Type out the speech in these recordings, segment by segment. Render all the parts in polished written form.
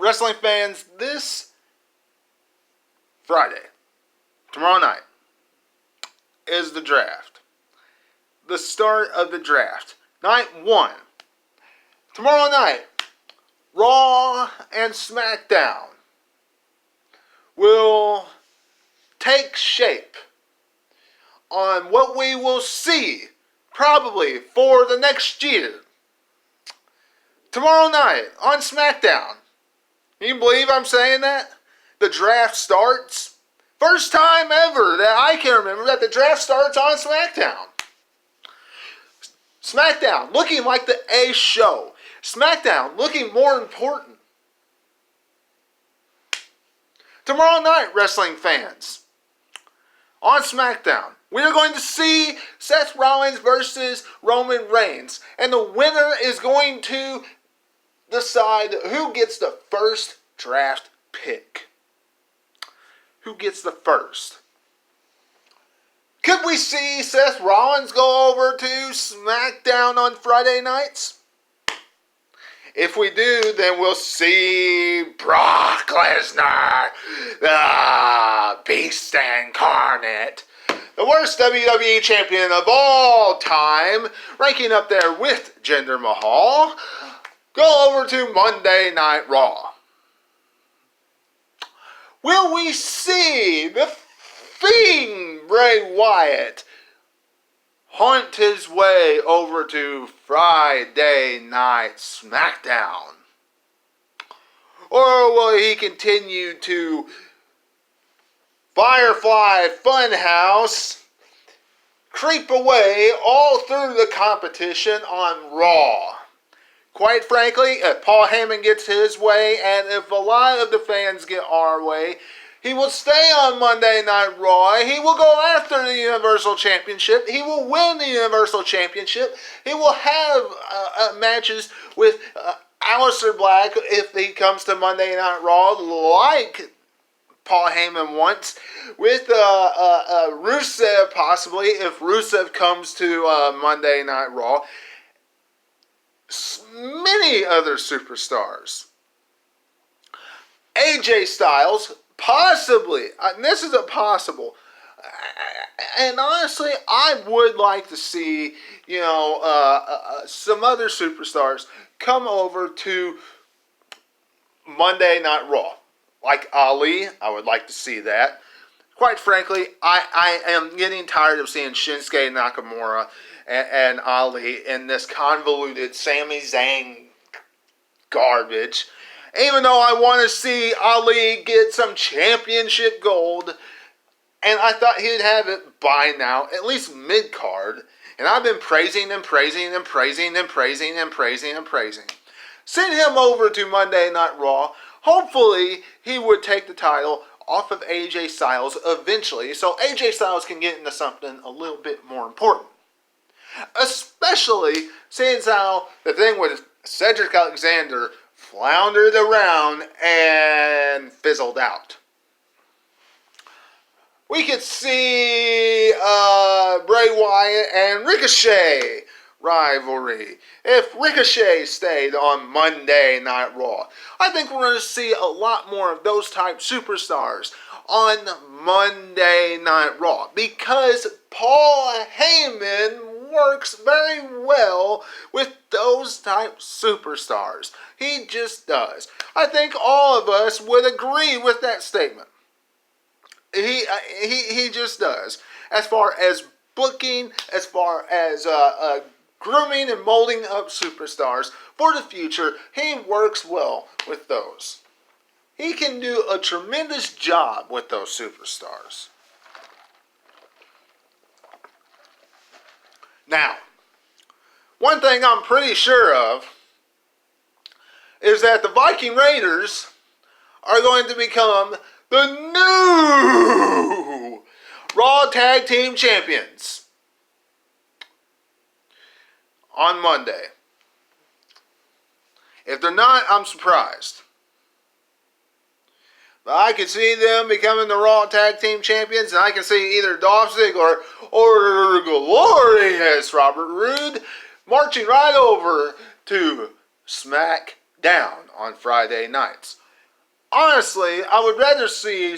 wrestling fans, this Friday, tomorrow night, is the draft. The start of the draft. Night 1. Tomorrow night, Raw and SmackDown will take shape on what we will see probably for the next year. Tomorrow night on SmackDown. Can you believe I'm saying that? The draft starts. First time ever that I can remember that the draft starts on SmackDown. SmackDown looking like the A show. SmackDown looking more important. Tomorrow night, wrestling fans, on SmackDown, we are going to see Seth Rollins versus Roman Reigns. And the winner is going to decide who gets the first draft pick. Who gets the first? Could we see Seth Rollins go over to SmackDown on Friday nights? If we do, then we'll see Brock Lesnar, the Beast Incarnate, the worst WWE champion of all time, ranking up there with Jinder Mahal, go over to Monday Night Raw. Will we see the Fiend Bray Wyatt hunt his way over to Friday Night SmackDown? Or will he continue to Firefly Funhouse creep away all through the competition on Raw? Quite frankly, if Paul Heyman gets his way, and if a lot of the fans get our way, he will stay on Monday Night Raw. He will go after the Universal Championship. He will win the Universal Championship. He will have matches with Aleister Black if he comes to Monday Night Raw, like Paul Heyman wants, with Rusev possibly, if Rusev comes to Monday Night Raw. Many other superstars. AJ Styles, possibly. This is a possible. And honestly, I would like to see, some other superstars come over to Monday Night Raw. Like Ali, I would like to see that. Quite frankly, I am getting tired of seeing Shinsuke Nakamura and Ali in this convoluted Sami Zayn garbage. Even though I want to see Ali get some championship gold, and I thought he'd have it by now, at least mid-card, and I've been praising and praising and praising and praising and praising and praising. Send him over to Monday Night Raw. Hopefully, he would take the title off of AJ Styles eventually, so AJ Styles can get into something a little bit more important. Especially since how the thing with Cedric Alexander floundered around and fizzled out. We could see Bray Wyatt and Ricochet rivalry. If Ricochet stayed on Monday Night Raw, I think we're going to see a lot more of those type superstars on Monday Night Raw, because Paul Heyman works very well with those type superstars. He just does. I think all of us would agree with that statement. He just does. As far as booking, as far as grooming and molding up superstars for the future, he works well with those. He can do a tremendous job with those superstars. Now, one thing I'm pretty sure of is that the Viking Raiders are going to become the new Raw Tag Team Champions on Monday. If they're not, I'm surprised. But I can see them becoming the Raw Tag Team Champions, and I can see either Dolph Ziggler or glorious Robert Roode marching right over to SmackDown on Friday nights. honestly, I would rather see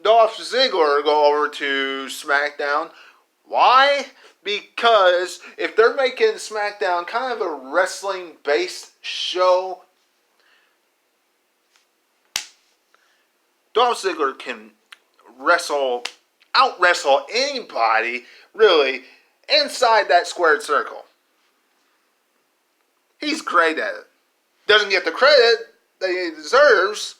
Dolph Ziggler go over to SmackDown. Why? Because if they're making SmackDown kind of a wrestling-based show, Dolph Ziggler can out-wrestle anybody, really, inside that squared circle. He's great at it. Doesn't get the credit that he deserves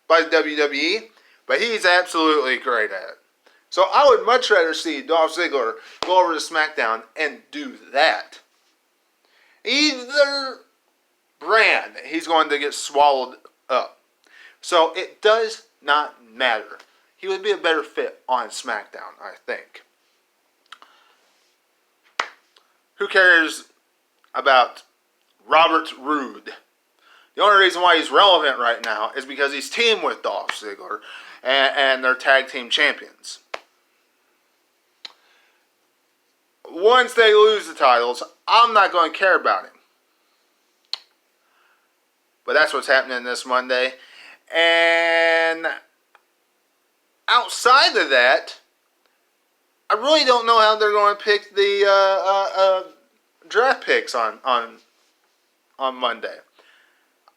by the WWE, but he's absolutely great at it. So I would much rather see Dolph Ziggler go over to SmackDown and do that. Either brand, he's going to get swallowed up. So it does not matter. He would be a better fit on SmackDown, I think. Who cares about Robert Roode? The only reason why he's relevant right now is because he's teamed with Dolph Ziggler and they're tag team champions. Once they lose the titles, I'm not going to care about him. But that's what's happening this Monday. And outside of that, I really don't know how they're going to pick the draft picks on Monday.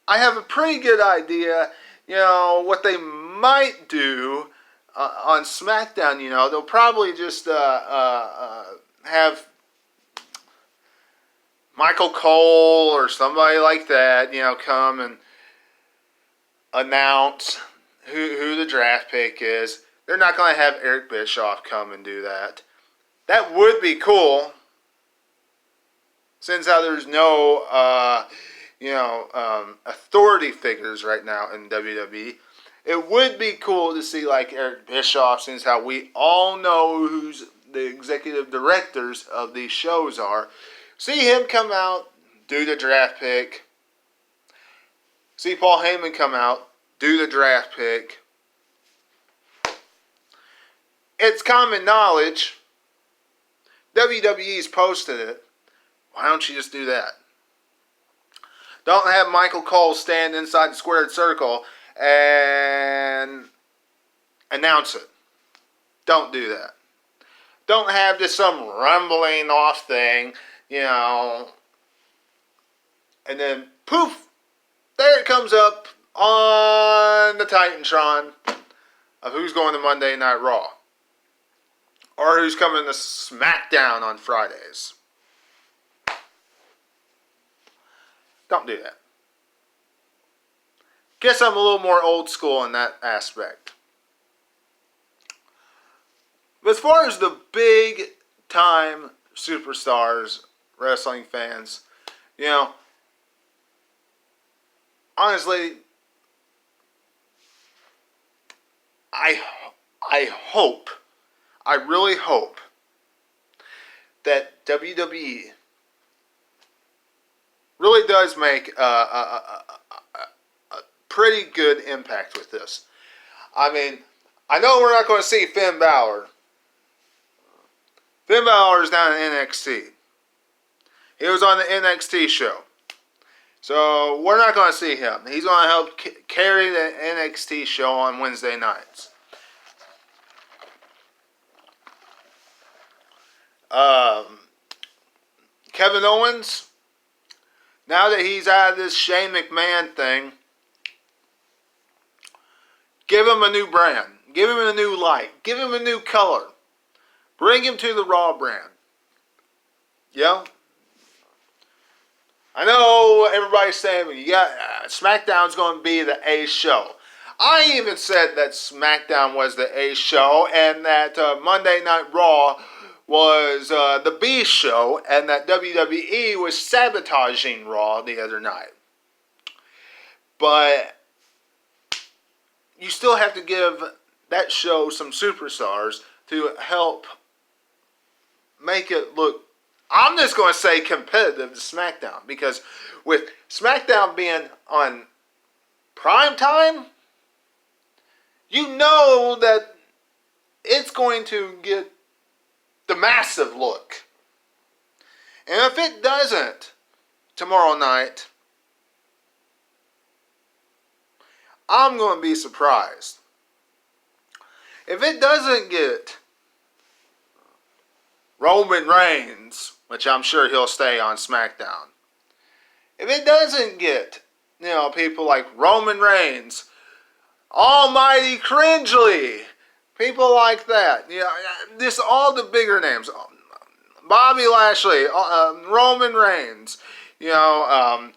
I have a pretty good idea, what they might do on SmackDown. They'll probably just have Michael Cole or somebody like that, come and announce who the draft pick is. They're not going to have Eric Bischoff come and do that. That would be cool, since how there's no authority figures right now in WWE. It would be cool to see like Eric Bischoff, since how we all know who's the executive directors of these shows are. See him come out, do the draft pick. See Paul Heyman come out, do the draft pick. It's common knowledge. WWE's posted it. Why don't you just do that? Don't have Michael Cole stand inside the squared circle and announce it. Don't do that. Don't have just some rumbling off thing, and then poof, there it comes up on the Titantron of who's going to Monday Night Raw. Or who's coming to SmackDown on Fridays. Don't do that. Guess I'm a little more old school in that aspect. But as far as the big time superstars, wrestling fans, honestly, I hope, I really hope that WWE really does make a pretty good impact with this. I mean, I know we're not going to see Finn Balor. Finn Balor is down in NXT. He was on the NXT show. So we're not going to see him. He's going to help carry the NXT show on Wednesday nights. Kevin Owens, now that he's out of this Shane McMahon thing, give him a new brand. Give him a new light. Give him a new color. Bring him to the Raw brand. Yeah? I know everybody's saying, SmackDown's going to be the A show. I even said that SmackDown was the A show and that Monday Night Raw was the B show and that WWE was sabotaging Raw the other night. But you still have to give that show some superstars to help make it look, I'm just going to say, competitive to SmackDown. Because with SmackDown being on prime time, you know that it's going to get the massive look. And if it doesn't tomorrow night, I'm going to be surprised. If it doesn't get Roman Reigns, which I'm sure he'll stay on SmackDown. If it doesn't get, people like Roman Reigns, Almighty Cringely, people like that, just all the bigger names, Bobby Lashley, Roman Reigns, there's a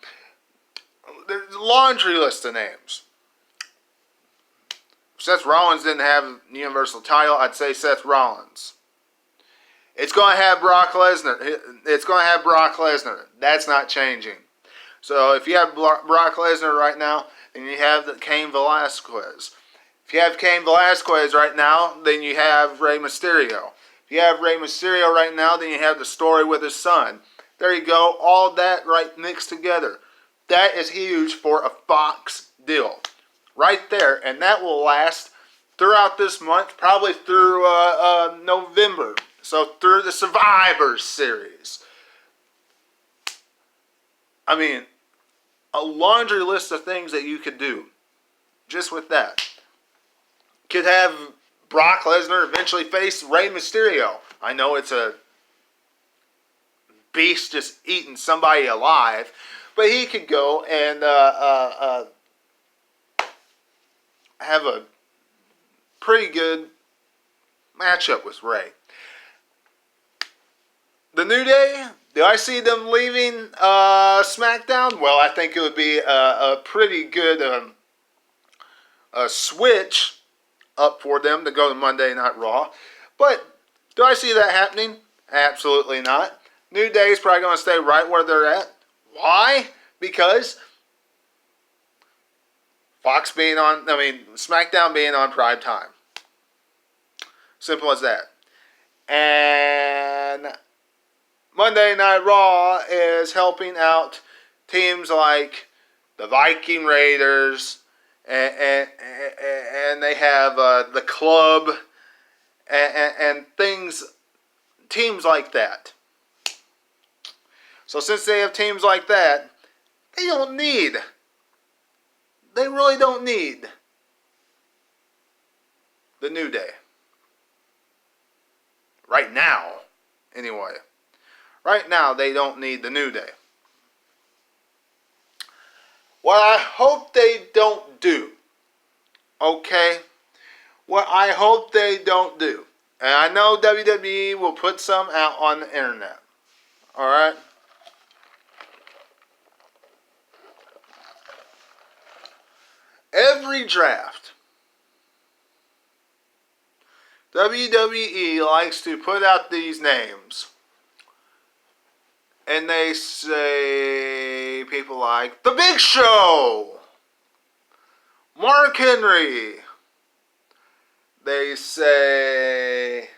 laundry list of names. Seth Rollins didn't have a Universal title, I'd say Seth Rollins. It's going to have Brock Lesnar. That's not changing. So if you have Brock Lesnar right now, then you have Cain Velasquez. If you have Cain Velasquez right now, then you have Rey Mysterio. If you have Rey Mysterio right now, then you have the story with his son. There you go. All that right mixed together. That is huge for a Fox deal. Right there. And that will last throughout this month, probably through November. So through the Survivor Series. I mean, a laundry list of things that you could do just with that. Could have Brock Lesnar eventually face Rey Mysterio. I know it's a beast just eating somebody alive, but he could go and have a pretty good matchup with Rey. The New Day, do I see them leaving SmackDown? Well, I think it would be a pretty good switch up for them to go to Monday Night Raw. But do I see that happening? Absolutely not. New Day is probably going to stay right where they're at. Why? Because SmackDown being on prime time. Simple as that. And Monday Night Raw is helping out teams like the Viking Raiders, and they have the Club, and teams like that. So since they have teams like that, they really don't need the New Day. Right now, anyway. Right now, they don't need the New Day. What I hope they don't do, okay? What I hope they don't do, and I know WWE will put some out on the internet, alright? Every draft, WWE likes to put out these names. And they say people like The Big Show, Mark Henry. They say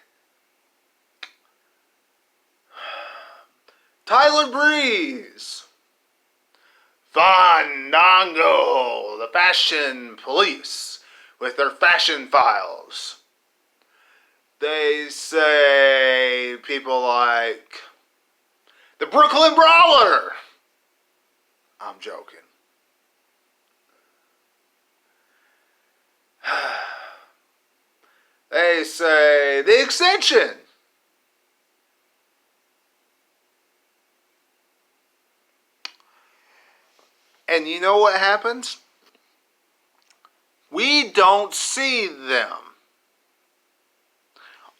Tyler Breeze, Fandango, the Fashion Police with their fashion files. They say people like the Brooklyn Brawler. I'm joking. They say the Extension. And you know what happens? We don't see them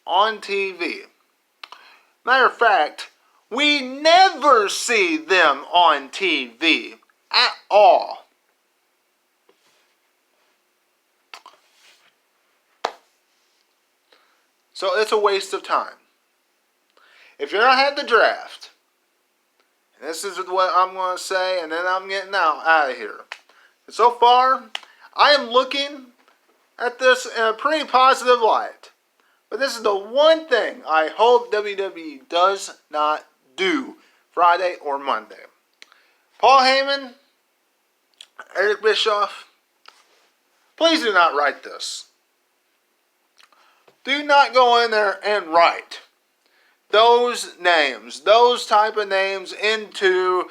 on TV. Matter of fact, we never see them on TV at all. So it's a waste of time. If you're not at the draft, and this is what I'm going to say, and then I'm getting out of here. And so far, I am looking at this in a pretty positive light. But this is the one thing I hope WWE does not do Friday or Monday. Paul Heyman, Eric Bischoff, please do not write this. Do not go in there and write those names, those type of names into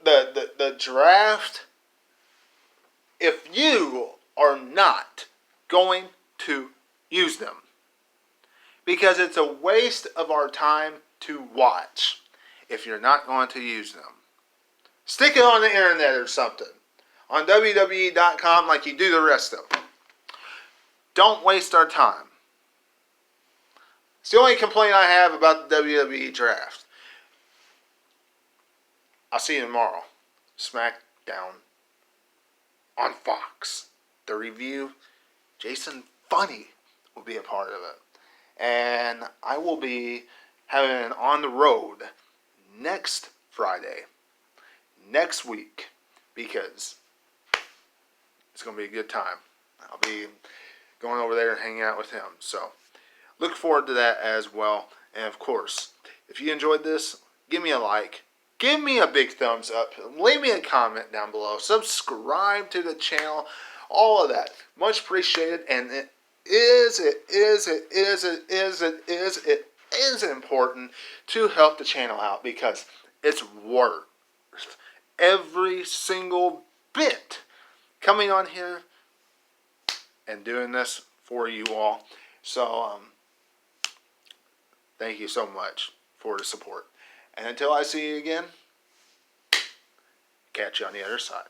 the draft if you are not going to use them. Because it's a waste of our time to watch if you're not going to use them. Stick it on the internet or something. On WWE.com like you do the rest of them. Don't waste our time. It's the only complaint I have about the WWE Draft. I'll see you tomorrow. SmackDown on Fox. The review, Jason Funny will be a part of it. And I will be having it on the road next Friday, next week, because it's going to be a good time. I'll be going over there and hanging out with him. So look forward to that as well. And of course, if you enjoyed this, give me a like. Give me a big thumbs up. Leave me a comment down below. Subscribe to the channel. All of that. Much appreciated. And it is important to help the channel out because it's worth every single bit coming on here and doing this for you all. So, thank you so much for the support. And until I see you again, catch you on the other side.